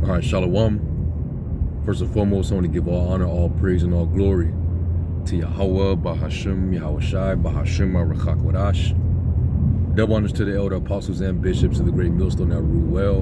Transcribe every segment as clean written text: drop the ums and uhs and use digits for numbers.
All right, Shalom. First and foremost, I want to give all honor, all praise, and all glory to Yahweh, Bahashim, Yahweh Shai, Bahashim, Arachak Wadash. Double honors to the elder apostles and bishops of the great millstone that rule well.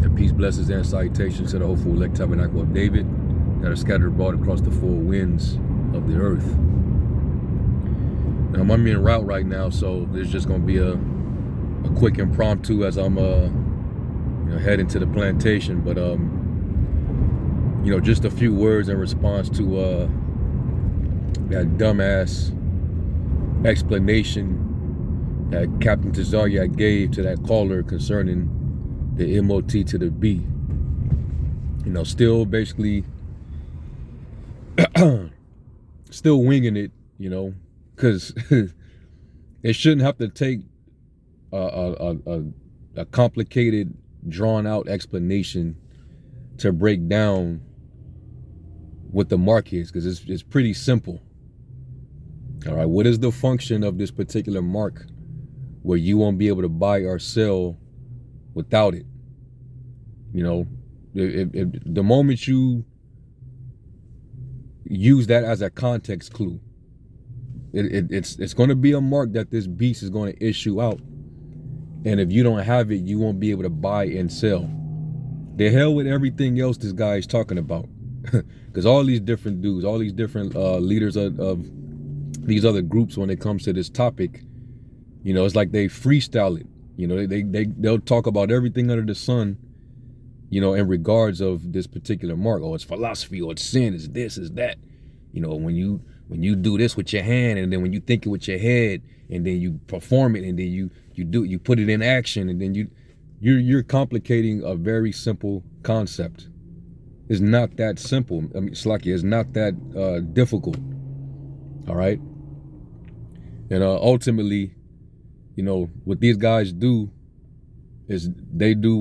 And peace, blessings, and salutations to the hopeful elect tabernacle of David that are scattered abroad across the four winds of the earth. Now, I'm en route right now, so there's just going to be a quick impromptu as I'm heading to the plantation. But just a few words in response to that dumbass explanation that Captain Tazaryak gave to that caller concerning the MOT to the B. Still basically still winging it, because it shouldn't have to take a complicated, drawn out explanation to break down what the mark is, because it's pretty simple. All right, what is the function of this particular mark where you won't be able to buy or sell without it? If the moment you use that as a context clue, it's going to be a mark that this beast is going to issue out, and if you don't have it, you won't be able to buy and sell. The hell with everything else this guy is talking about, because all these different dudes, all these different leaders of these other groups, when it comes to this topic, it's like they freestyle it. They'll talk about everything under the sun, in regards of this particular mark. Oh, it's philosophy, or it's sin, it's this, it's that. When you do this with your hand, and then when you think it with your head, and then you perform it, and then you put it in action, and then you're complicating a very simple concept. It's not that simple. I mean, Slacky, it's not that difficult. All right. And ultimately, what these guys do is they do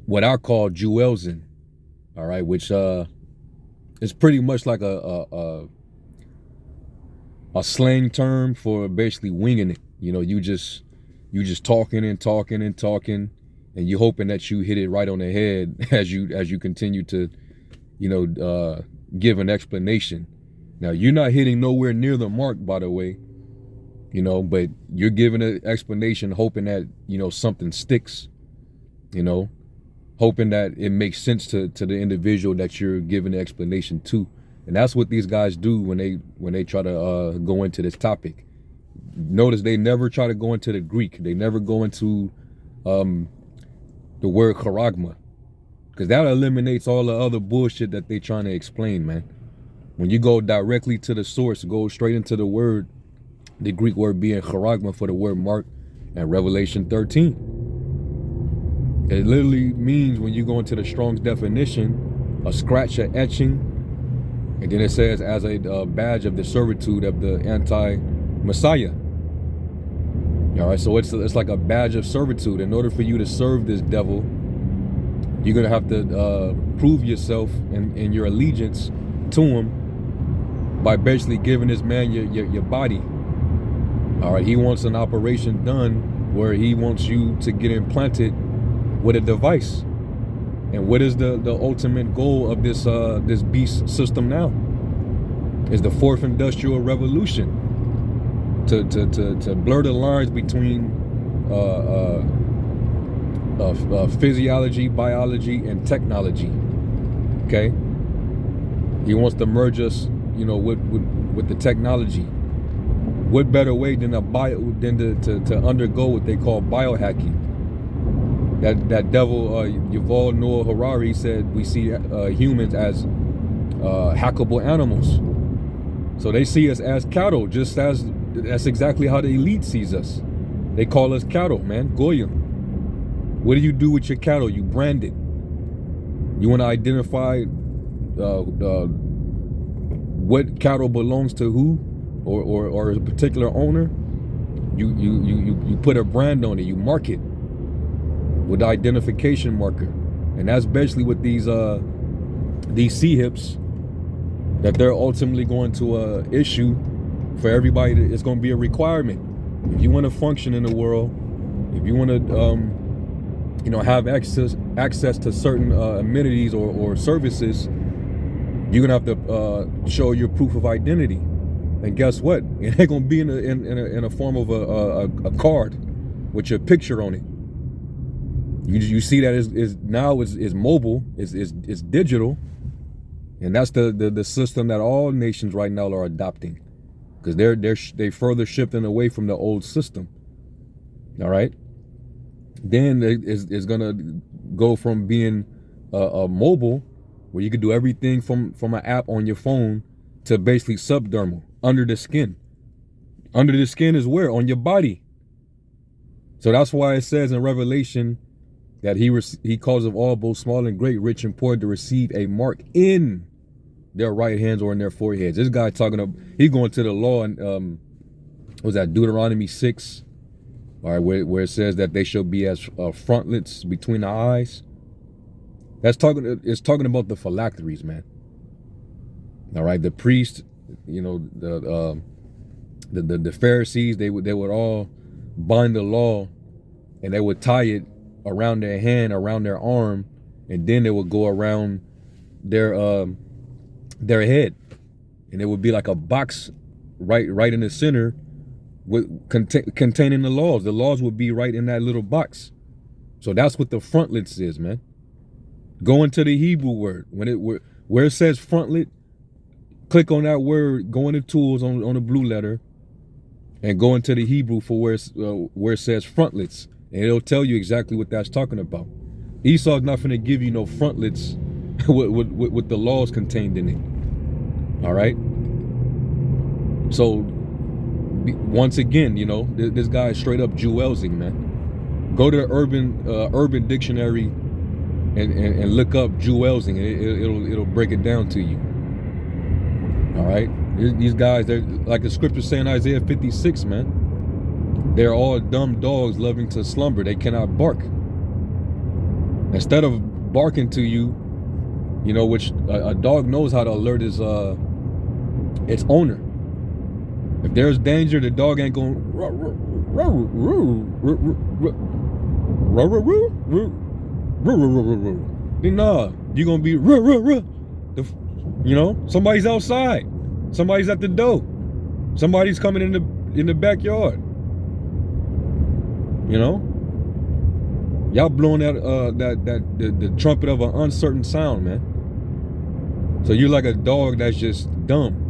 what I call Juelzing. All right, which is pretty much like a slang term for basically winging it. You just talking and talking and talking, and you hoping that you hit it right on the head as you continue to, give an explanation. Now, you're not hitting nowhere near the mark, by the way, but you're giving an explanation, hoping that, something sticks, hoping that it makes sense to the individual that you're giving the explanation to. And that's what these guys do when they try to go into this topic. Notice they never try to go into the Greek. They never go into the word charagma, because that eliminates all the other bullshit that they're trying to explain, man. When you go directly to the source, go straight into the word, the Greek word being charagma for the word mark, and Revelation 13. It literally means, when you go into the Strong's definition, a scratch, a etching, and then it says as a badge of the servitude of the anti-Messiah. All right, so it's like a badge of servitude. In order for you to serve this devil, you're gonna have to prove yourself and your allegiance to him by basically giving this man your body. All right, he wants an operation done where he wants you to get implanted with a device. And what is the ultimate goal of this beast system now? Is the fourth industrial revolution, to blur the lines between physiology, biology, and technology. Okay, he wants to merge us, with the technology. What better way than to undergo what they call biohacking? That devil Yuval Noah Harari said we see humans as hackable animals. So they see us as cattle, just as that's exactly how the elite sees us. They call us cattle, man. Goyim. What do you do with your cattle? You brand it. You want to identify what cattle belongs to who, or a particular owner. You put a brand on it. You mark it with the identification marker, and that's basically what these C-hips that they're ultimately going to issue for everybody. It's going to be a requirement. If you want to function in the world, if you want to have access to certain amenities or services, you're gonna have to show your proof of identity. And guess what? It ain't gonna be in a form of a card with your picture on it. You see that is now is mobile, is digital, and that's the system that all nations right now are adopting, because they further shifting away from the old system. All right. Then it's gonna go from being a mobile, where you can do everything from an app on your phone, to basically subdermal, under the skin. Under the skin is where? On your body. So that's why it says in Revelation that he calls of all, both small and great, rich and poor, to receive a mark in their right hands or in their foreheads. This guy he going to the law, and was that Deuteronomy 6? All right, where it says that they shall be as frontlets between the eyes. It's talking about the phylacteries, man. All right, the priest, the Pharisees, they would all bind the law, and they would tie it around their hand, around their arm, and then they would go around their head, and it would be like a box right in the center, with containing the laws. The laws would be right in that little box. So that's what the frontlets is, man. Go into the Hebrew word. Where it says frontlet, click on that word, go into tools on the blue letter, and go into the Hebrew for where it says frontlets, and it'll tell you exactly what that's talking about. Esau's not going to give you no frontlets with the laws contained in it. All right. So once again, this guy is straight up Juelzing, man. Go to the urban dictionary and look up Juelzing. It'll break it down to you. All right. These guys, they're like the scripture saying in Isaiah 56, man. They're all dumb dogs loving to slumber. They cannot bark. Instead of barking to you, which a dog knows how to alert its owner. If there's danger, the dog ain't going. Nah, you're gonna be. Somebody's outside. Somebody's at the door. Somebody's coming in the backyard. Y'all blowing the trumpet of an uncertain sound, man. So you're like a dog that's just dumb.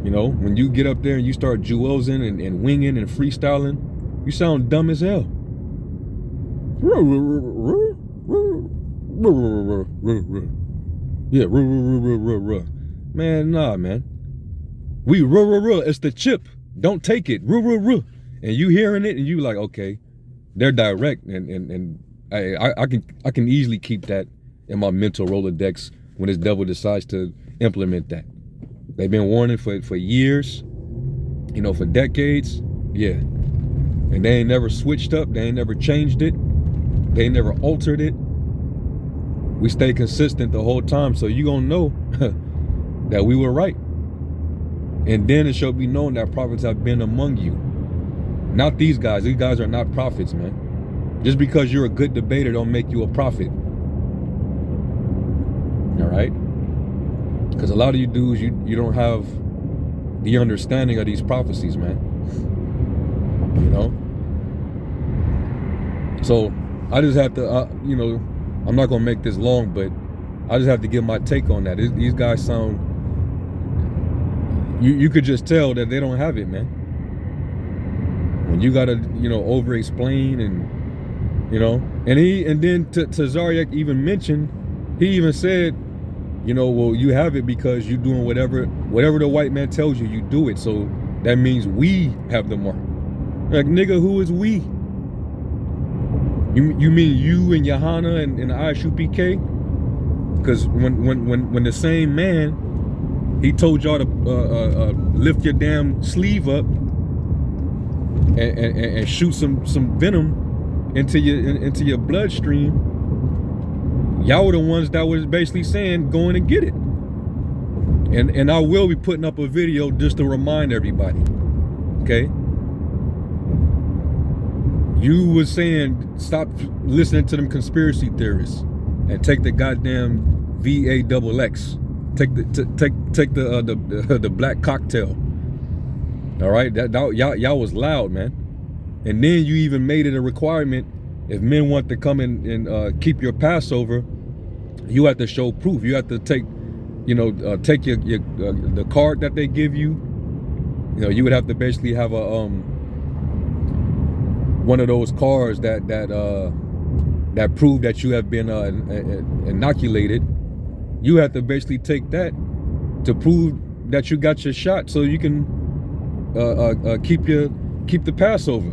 When you get up there and you start Juelzing and winging and freestyling, you sound dumb as hell. Yeah, man, nah, man. It's the chip. Don't take it. And you hearing it, and you like, okay, they're direct, and I can easily keep that in my mental Rolodex when this devil decides to implement that. They've been warning for years, for decades, yeah. And they ain't never switched up. They ain't never changed it. They ain't never altered it. We stay consistent the whole time, so you gonna know that we were right. And then it shall be known that prophets have been among you. Not these guys. These guys are not prophets, man. Just because you're a good debater don't make you a prophet. All right? Because a lot of you dudes, you don't have the understanding of these prophecies, man. So I just have to, I'm not going to make this long, but I just have to give my take on that. These guys sound, you could just tell that they don't have it, man. When you got to, over explain and, and then Tazariak even mentioned, he even said, well, you have it because you're doing whatever the white man tells you, you do it. So that means we have the mark. Like, nigga, who is we? You mean you and Johanna and ISU PK? Because when the same man, he told y'all to lift your damn sleeve up and shoot some venom into your bloodstream, y'all were the ones that was basically saying go in and get it. And I will be putting up a video just to remind everybody. Okay? You was saying stop listening to them conspiracy theorists and take the goddamn VAXX. Take the black cocktail. All right, that y'all was loud, man. And then you even made it a requirement if men want to come in and keep your Passover, you have to show proof. You have to take, take your the card that they give you. You would have to basically have a one of those cards that prove that you have been inoculated. You have to basically take that to prove that you got your shot, so you can keep the Passover.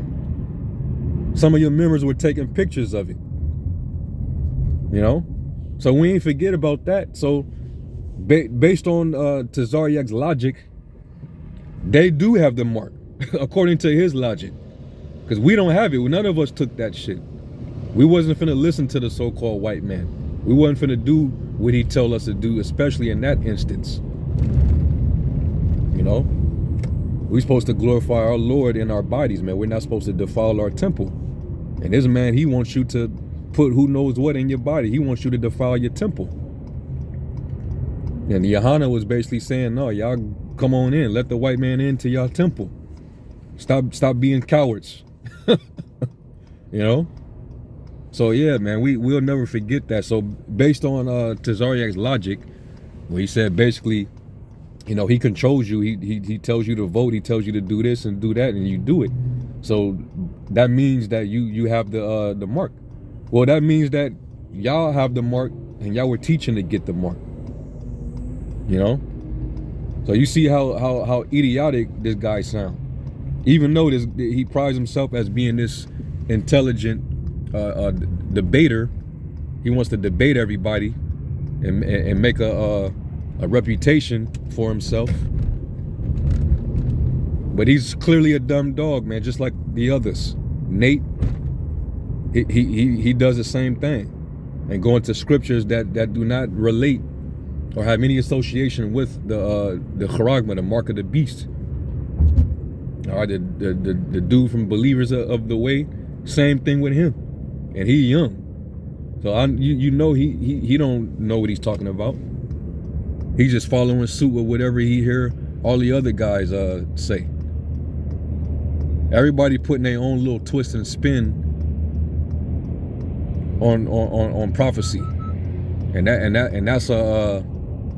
Some of your members were taking pictures of it. So we ain't forget about that. So based on Tazariak's logic, they do have the mark according to his logic, because we don't have it. None of us took that shit. We wasn't finna listen to the so-called white man. We wasn't finna do what he told us to do, especially in that instance. We supposed to glorify our Lord in our bodies, man. We're not supposed to defile our temple. And this man, he wants you to put who knows what in your body. He wants you to defile your temple. And Yohana was basically saying, no, y'all come on in. Let the white man into y'all temple. Stop being cowards. So yeah, man, we'll never forget that. So based on Tazariak's logic, where he said basically, he controls you. He tells you to vote. He tells you to do this and do that, and you do it. So that means that you have the mark. Well, that means that y'all have the mark, and y'all were teaching to get the mark. So you see how idiotic this guy sounds. Even though he prides himself as being this intelligent debater, he wants to debate everybody and make a reputation for himself. But he's clearly a dumb dog, man, just like the others. Nate, he does the same thing, and go into scriptures that do not relate or have any association with the charagma, the mark of the beast. All right, the dude from Believers of the Way, same thing with him, and he young, so he don't know what he's talking about. He's just following suit with whatever he hear all the other guys say. Everybody putting their own little twist and spin on prophecy, and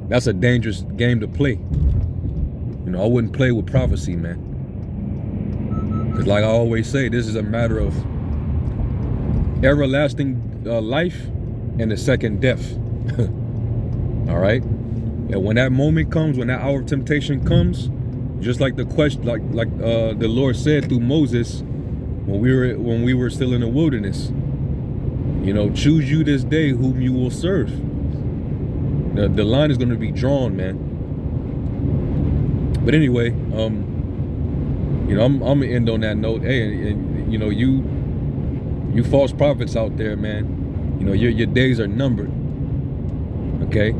that's a dangerous game to play. I wouldn't play with prophecy, man. Because like I always say, this is a matter of everlasting life and the second death. All right? And when that moment comes, when that hour of temptation comes, just like the question, like the Lord said through Moses when we were still in the wilderness, choose you this day whom you will serve. The line is going to be drawn, man. But anyway, I'm gonna end on that note. Hey, and you false prophets out there, man. Your days are numbered. Okay,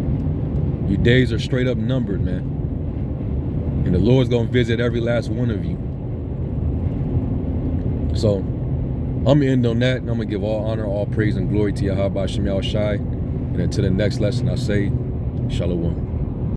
your days are straight up numbered, man. And the Lord's gonna visit every last one of you. So I'm gonna end on that, and I'm gonna give all honor, all praise, and glory to Yahweh Shem Yahweh Shai. And until the next lesson, I say, Shalom.